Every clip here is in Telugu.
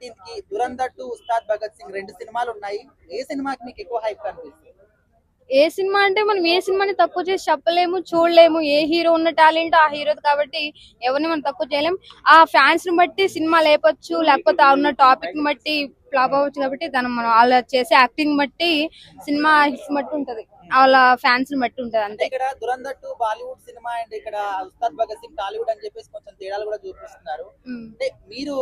దీనికి 'దురంధర్ 2', 'ఉస్తాద్ భగత్ సింగ్' 2 సినిమాలు ఉన్నాయి. ఏ సినిమాకి మీకు ఎక్కువ హైప్ కనిపిస్తుంది? ఏ సినిమా అంటే మనం ఏ సినిమాని తక్కువ చేసి చెప్పలేము, చూడలేము. ఏ హీరో ఉన్న టాలెంట్ ఆ హీరో కాబట్టి ఎవరిని మనం తక్కువ చేయలేం. ఆ ఫ్యాన్స్ ని బట్టి సినిమా లేపొచ్చు, లేకపోతే ఆ ఉన్న టాపిక్ ని బట్టి ఫ్లాప్ అవ్వచ్చు. కాబట్టి దాని మనం వాళ్ళ చేసే యాక్టింగ్ బట్టి సినిమా హిట్స్ బట్టి ఉంటది, వాళ్ళ ఫ్యాన్స్ ని బట్టి ఉంటది అంటే అంతే. ఇక్కడ 'దురంధర్ 2' బాలీవుడ్ సినిమా అండ్ ఇక్కడ 'ఉస్తాద్ భగత్ సింగ్' టాలీవుడ్ అని చెప్పేసి కొంచెం తేడాలు కూడా చూపిస్తున్నారు. ఉమ్. అంటే మీరు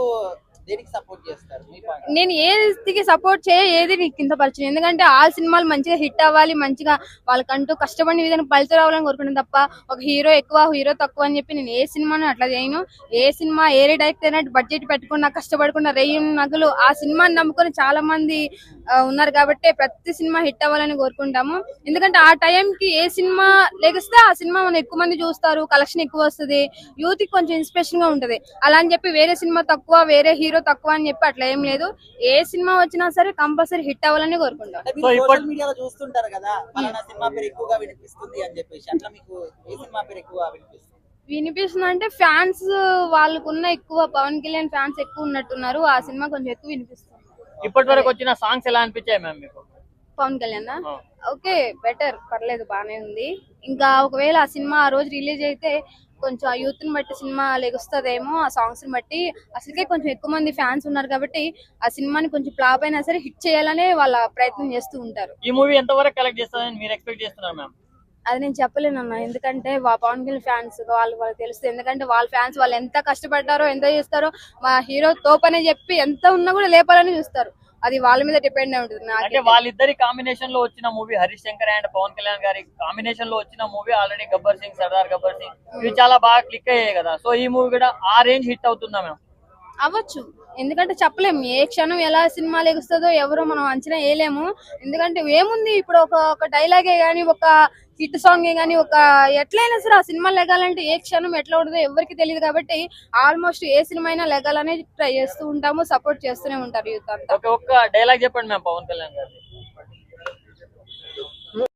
దేనికి సపోర్ట్ చేస్తారు మీ పాయింట్? నేను ఏదికి సపోర్ట్ చేయ ఏది నీకు కింద పరిచయం, ఎందుకంటే ఆ సినిమాలు మంచిగా హిట్ అవ్వాలి, మంచిగా వాళ్ళకంటూ కష్టపడిన విధానం ఫలితం రావాలని కోరుకుంటాను తప్ప ఒక హీరో ఎక్కువ హీరో తక్కువ అని చెప్పి నేను ఏ సినిమాను అట్లా చేయను. ఏ సినిమా ఏ డైరెక్టర్ అయినా బడ్జెట్ పెట్టుకున్నా కష్టపడకుండా రెయ్యం నగలు ఆ సినిమాని నమ్ముకొని చాలా మంది ఉన్నారు కాబట్టి ప్రతి సినిమా హిట్ అవ్వాలని కోరుకుంటాము. ఎందుకంటే ఆ టైంకి ఏ సినిమా లెగిస్తే ఆ సినిమా మనం ఎక్కువ మంది చూస్తారు, కలెక్షన్ ఎక్కువ వస్తుంది, యూత్ కి కొంచెం ఇన్స్పిరేషన్ గా ఉంటది. అలా అని చెప్పి వేరే సినిమా తక్కువ వేరే హీరో తక్కువ అని చెప్పి అట్లా ఏం లేదు. ఏ సినిమా వచ్చినా సరే కంపల్సరీ హిట్ అవ్వాలని కోరుకుంటాం. అంటే మీరు సోషల్ మీడియాలో చూస్తుంటారు కదా, పలానా సినిమా పేరు ఎక్కువగా వినిపిస్తుంది అని చెప్పేసి, అట్లా మీకు ఏ సినిమా పేరు ఎక్కువ వినిపిస్తుంది? వినిపిస్తుంది అంటే ఫ్యాన్స్ వాళ్ళకున్న ఎక్కువ పవన్ కళ్యాణ్ ఫ్యాన్స్ ఎక్కువ ఉన్నట్టున్నారు, ఆ సినిమా కొంచెం ఎక్కువ వినిపిస్తుంది. ఇప్పటి వరకు వచ్చిన సాంగ్స్ ఎలా అనిపించాయి మ్యామ్ మీకు? పవన్ కళ్యాణ్ ఓకే, బెటర్, పర్లేదు, బానే ఉంది. ఇంకా ఒకవేళ ఆ సినిమా ఆ రోజు రిలీజ్ అయితే కొంచెం ఆ యూత్ ని బట్టి సినిమా లెగుస్తుందేమో, ఆ సాంగ్స్ ని బట్టి. అసలుకే కొంచెం ఎక్కువ మంది ఫ్యాన్స్ ఉన్నారు కాబట్టి ఆ సినిమాని కొంచెం ఫ్లాప్ అయినా సరే హిట్ చేయాలనే వాళ్ళ ప్రయత్నం చేస్తూ ఉంటారు. ఈ మూవీ ఎంత వరకు కలెక్ట్ చేస్తుందని మీరు ఎక్స్పెక్ట్ చేస్తున్నారు మ్యామ్? అది నేను చెప్పలేనన్నా, ఎందుకంటే పవన్ కళ్యాణ్ ఫ్యాన్స్ వాళ్ళకి తెలుస్తుంది. ఎందుకంటే వాళ్ళ ఫ్యాన్స్ వాళ్ళు ఎంత కష్టపడ్డారో ఎంత చేస్తారో, మా హీరో తోపనే చెప్పి ఎంత ఉన్నా కూడా లేపాలని చూస్తారు. అది వాళ్ళ మీద డిపెండ్ అయి ఉంటుంది. అంటే వాళ్ళిద్దరి కాంబినేషన్ లో వచ్చిన మూవీ హరీష్ శంకర్ అండ్ పవన్ కళ్యాణ్ గారి కాంబినేషన్ లో వచ్చిన మూవీ ఆల్రెడీ గబ్బర్ సింగ్, సర్దార్ గబ్బర్ సింగ్, ఇవి చాలా బాగా క్లిక్ అయ్యాయి కదా. సో ఈ మూవీ కూడా ఆ రేంజ్ హిట్ అవుతుందా మ్యామ్? అవ్వచ్చు, ఎందుకంటే చెప్పలేము ఏ క్షణం ఎలా సినిమా లెగుస్తుందో ఎవరో మనం అంచనా వేయలేము. ఎందుకంటే ఏముంది ఇప్పుడు ఒక డైలాగే గానీ, ఒక హిట్ సాంగే గానీ, ఒక ఎట్లయినా సరే ఆ సినిమా లెగాలంటే ఏ క్షణం ఎట్లా ఉంటుందో ఎవరికి తెలియదు. కాబట్టి ఆల్మోస్ట్ ఏ సినిమా అయినా లెగాలని ట్రై చేస్తూ ఉంటాము, సపోర్ట్ చేస్తూనే ఉంటారు యూత్ అంతా. ఒక్క డైలాగ్ చెప్పండి మ్యామ్ పవన్ కళ్యాణ్ గారి.